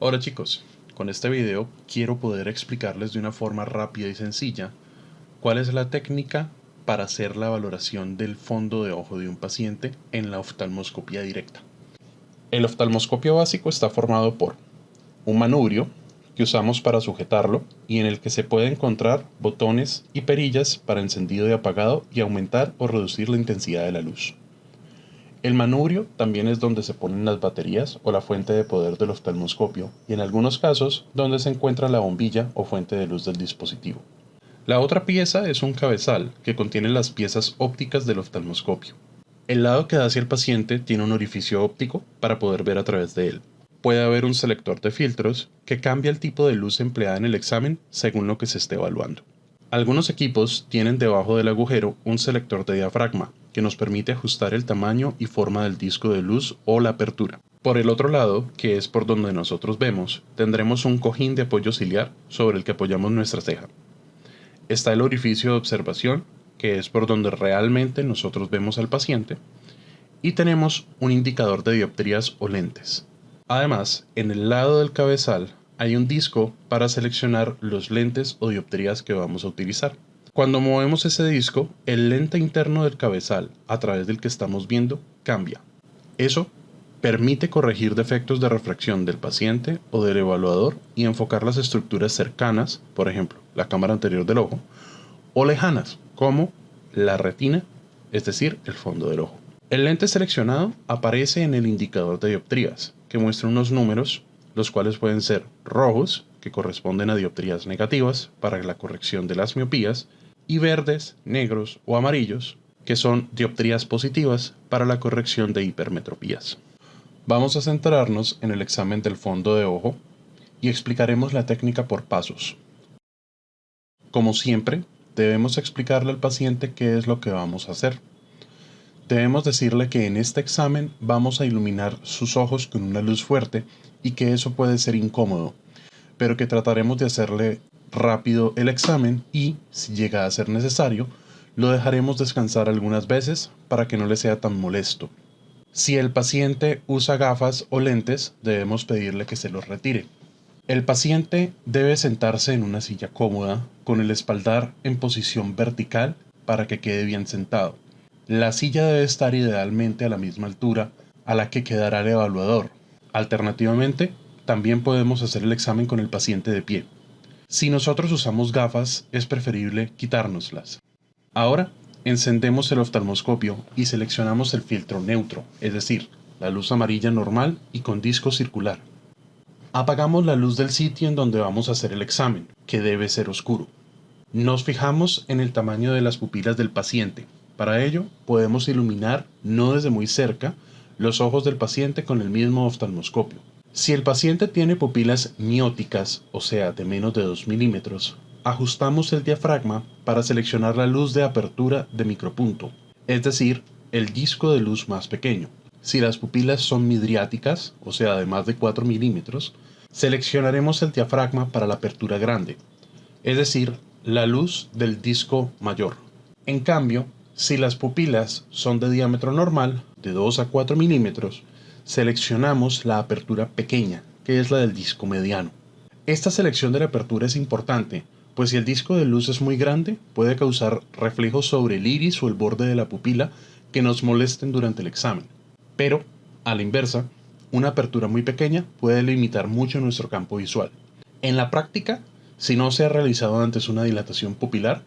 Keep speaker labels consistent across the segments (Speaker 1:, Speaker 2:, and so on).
Speaker 1: Hola chicos, con este video quiero poder explicarles de una forma rápida y sencilla cuál es la técnica para hacer la valoración del fondo de ojo de un paciente en la oftalmoscopía directa. El oftalmoscopio básico está formado por un manubrio que usamos para sujetarlo y en el que se puede encontrar botones y perillas para encendido y apagado y aumentar o reducir la intensidad de la luz. El manubrio también es donde se ponen las baterías o la fuente de poder del oftalmoscopio y en algunos casos donde se encuentra la bombilla o fuente de luz del dispositivo. La otra pieza es un cabezal que contiene las piezas ópticas del oftalmoscopio. El lado que da hacia el paciente tiene un orificio óptico para poder ver a través de él. Puede haber un selector de filtros que cambia el tipo de luz empleada en el examen según lo que se esté evaluando. Algunos equipos tienen debajo del agujero un selector de diafragma que nos permite ajustar el tamaño y forma del disco de luz o la apertura. Por el otro lado, que es por donde nosotros vemos, tendremos un cojín de apoyo ciliar sobre el que apoyamos nuestra ceja. Está el orificio de observación, que es por donde realmente nosotros vemos al paciente, y tenemos un indicador de dioptrías o lentes. Además, en el lado del cabezal hay un disco para seleccionar los lentes o dioptrías que vamos a utilizar. Cuando movemos ese disco, el lente interno del cabezal, a través del que estamos viendo, cambia. Eso permite corregir defectos de refracción del paciente o del evaluador y enfocar las estructuras cercanas, por ejemplo, la cámara anterior del ojo, o lejanas, como la retina, es decir, el fondo del ojo. El lente seleccionado aparece en el indicador de dioptrías, que muestra unos números, los cuales pueden ser rojos, que corresponden a dioptrías negativas para la corrección de las miopías, y verdes, negros o amarillos, que son dioptrías positivas para la corrección de hipermetropías. Vamos a centrarnos en el examen del fondo de ojo y explicaremos la técnica por pasos. Como siempre, debemos explicarle al paciente qué es lo que vamos a hacer. Debemos decirle que en este examen vamos a iluminar sus ojos con una luz fuerte y que eso puede ser incómodo, pero que trataremos de hacerle rápido el examen y, si llega a ser necesario, lo dejaremos descansar algunas veces para que no le sea tan molesto. Si el paciente usa gafas o lentes, debemos pedirle que se los retire. El paciente debe sentarse en una silla cómoda, con el espaldar en posición vertical para que quede bien sentado. La silla debe estar idealmente a la misma altura a la que quedará el evaluador. Alternativamente, también podemos hacer el examen con el paciente de pie. Si nosotros usamos gafas, es preferible quitárnoslas. Ahora, encendemos el oftalmoscopio y seleccionamos el filtro neutro, es decir, la luz amarilla normal y con disco circular. Apagamos la luz del sitio en donde vamos a hacer el examen, que debe ser oscuro. Nos fijamos en el tamaño de las pupilas del paciente. Para ello, podemos iluminar, no desde muy cerca, los ojos del paciente con el mismo oftalmoscopio. Si el paciente tiene pupilas mióticas, o sea, de menos de 2 milímetros, ajustamos el diafragma para seleccionar la luz de apertura de micropunto, es decir, el disco de luz más pequeño. Si las pupilas son midriáticas, o sea, de más de 4 milímetros, seleccionaremos el diafragma para la apertura grande, es decir, la luz del disco mayor. En cambio, si las pupilas son de diámetro normal, de 2 a 4 milímetros, seleccionamos la apertura pequeña, que es la del disco mediano. Esta selección de la apertura es importante, pues si el disco de luz es muy grande, puede causar reflejos sobre el iris o el borde de la pupila que nos molesten durante el examen. Pero, a la inversa, una apertura muy pequeña puede limitar mucho nuestro campo visual. En la práctica, si no se ha realizado antes una dilatación pupilar,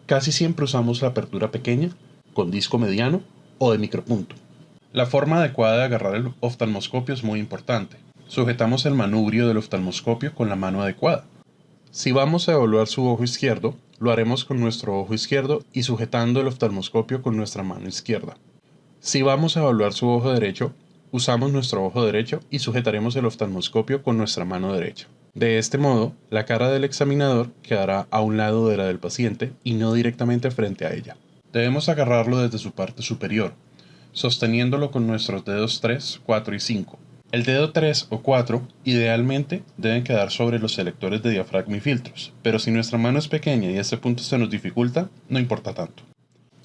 Speaker 1: casi siempre usamos la apertura pequeña, con disco mediano o de micropunto. La forma adecuada de agarrar el oftalmoscopio es muy importante. Sujetamos el manubrio del oftalmoscopio con la mano adecuada. Si vamos a evaluar su ojo izquierdo, lo haremos con nuestro ojo izquierdo y sujetando el oftalmoscopio con nuestra mano izquierda. Si vamos a evaluar su ojo derecho, usamos nuestro ojo derecho y sujetaremos el oftalmoscopio con nuestra mano derecha. De este modo, la cara del examinador quedará a un lado de la del paciente y no directamente frente a ella. Debemos agarrarlo desde su parte superior, sosteniéndolo con nuestros dedos 3, 4 y 5. El dedo 3 o 4 idealmente deben quedar sobre los selectores de diafragma y filtros, pero si nuestra mano es pequeña y este punto se nos dificulta, no importa tanto.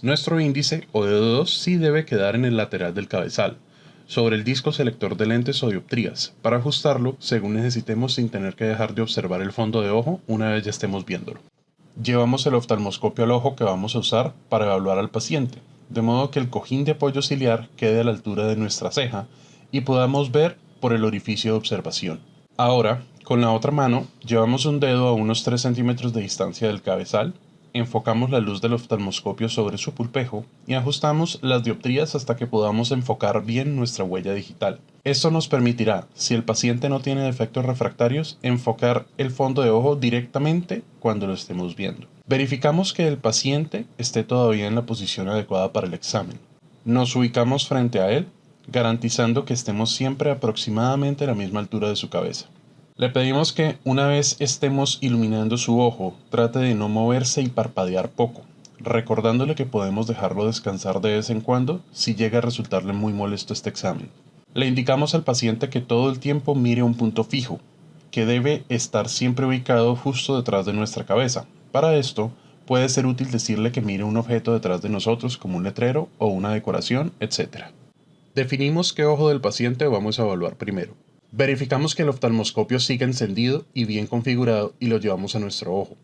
Speaker 1: Nuestro índice o dedo 2 sí debe quedar en el lateral del cabezal, sobre el disco selector de lentes o dioptrías, para ajustarlo según necesitemos sin tener que dejar de observar el fondo de ojo una vez ya estemos viéndolo. Llevamos el oftalmoscopio al ojo que vamos a usar para evaluar al paciente, de modo que el cojín de apoyo ciliar quede a la altura de nuestra ceja y podamos ver por el orificio de observación. Ahora, con la otra mano, llevamos un dedo a unos 3 centímetros de distancia del cabezal, enfocamos la luz del oftalmoscopio sobre su pulpejo y ajustamos las dioptrías hasta que podamos enfocar bien nuestra huella digital. Esto nos permitirá, si el paciente no tiene defectos refractarios, enfocar el fondo de ojo directamente cuando lo estemos viendo. Verificamos que el paciente esté todavía en la posición adecuada para el examen. Nos ubicamos frente a él, garantizando que estemos siempre aproximadamente a la misma altura de su cabeza. Le pedimos que, una vez estemos iluminando su ojo, trate de no moverse y parpadear poco, recordándole que podemos dejarlo descansar de vez en cuando si llega a resultarle muy molesto este examen. Le indicamos al paciente que todo el tiempo mire un punto fijo, que debe estar siempre ubicado justo detrás de nuestra cabeza. Para esto, puede ser útil decirle que mire un objeto detrás de nosotros como un letrero o una decoración, etc. Definimos qué ojo del paciente vamos a evaluar primero. Verificamos que el oftalmoscopio siga encendido y bien configurado y lo llevamos a nuestro ojo.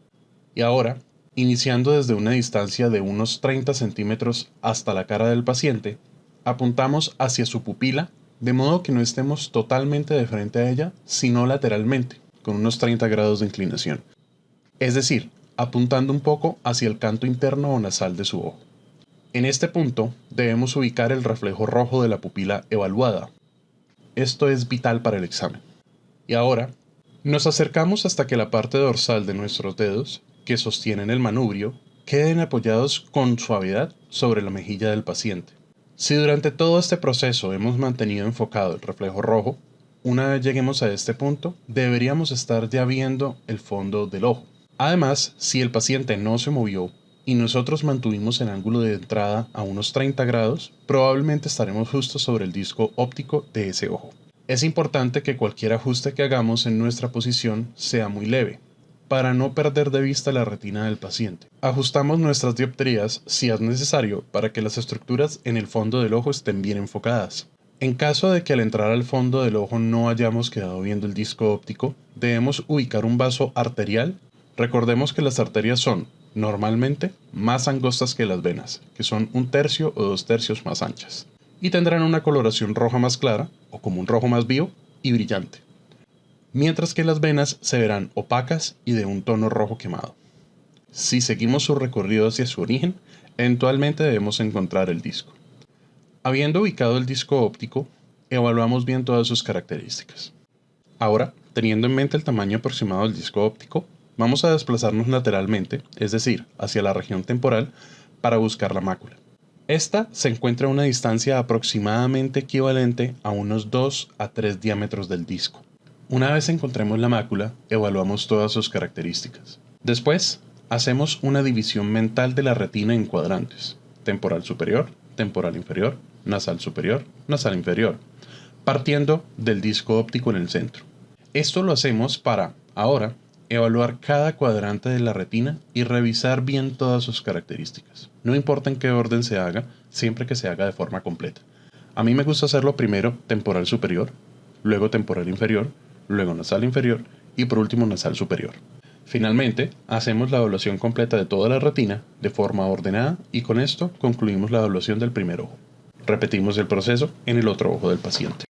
Speaker 1: Y ahora, iniciando desde una distancia de unos 30 centímetros hasta la cara del paciente, apuntamos hacia su pupila, de modo que no estemos totalmente de frente a ella, sino lateralmente, con unos 30 grados de inclinación. Es decir, apuntando un poco hacia el canto interno o nasal de su ojo. En este punto, debemos ubicar el reflejo rojo de la pupila evaluada. Esto es vital para el examen. Y ahora, nos acercamos hasta que la parte dorsal de nuestros dedos, que sostienen el manubrio, queden apoyados con suavidad sobre la mejilla del paciente. Si durante todo este proceso hemos mantenido enfocado el reflejo rojo, una vez lleguemos a este punto, deberíamos estar ya viendo el fondo del ojo. Además, si el paciente no se movió y nosotros mantuvimos el ángulo de entrada a unos 30 grados, probablemente estaremos justo sobre el disco óptico de ese ojo. Es importante que cualquier ajuste que hagamos en nuestra posición sea muy leve, para no perder de vista la retina del paciente. Ajustamos nuestras dioptrías si es necesario para que las estructuras en el fondo del ojo estén bien enfocadas. En caso de que al entrar al fondo del ojo no hayamos quedado viendo el disco óptico, debemos ubicar un vaso arterial. Recordemos que las arterias son, normalmente, más angostas que las venas, que son 1/3 o 2/3 más anchas, y tendrán una coloración roja más clara, o como un rojo más vivo y brillante, mientras que las venas se verán opacas y de un tono rojo quemado. Si seguimos su recorrido hacia su origen, eventualmente debemos encontrar el disco. Habiendo ubicado el disco óptico, evaluamos bien todas sus características. Ahora, teniendo en mente el tamaño aproximado del disco óptico, vamos a desplazarnos lateralmente, es decir, hacia la región temporal, para buscar la mácula. Esta se encuentra a una distancia aproximadamente equivalente a unos 2 a 3 diámetros del disco. Una vez encontremos la mácula, evaluamos todas sus características. Después, hacemos una división mental de la retina en cuadrantes: temporal superior, temporal inferior, nasal superior, nasal inferior, partiendo del disco óptico en el centro. Esto lo hacemos para, ahora, evaluar cada cuadrante de la retina y revisar bien todas sus características. No importa en qué orden se haga, siempre que se haga de forma completa. A mí me gusta hacerlo primero temporal superior, luego temporal inferior, luego nasal inferior y por último nasal superior. Finalmente, hacemos la evaluación completa de toda la retina de forma ordenada y con esto concluimos la evaluación del primer ojo. Repetimos el proceso en el otro ojo del paciente.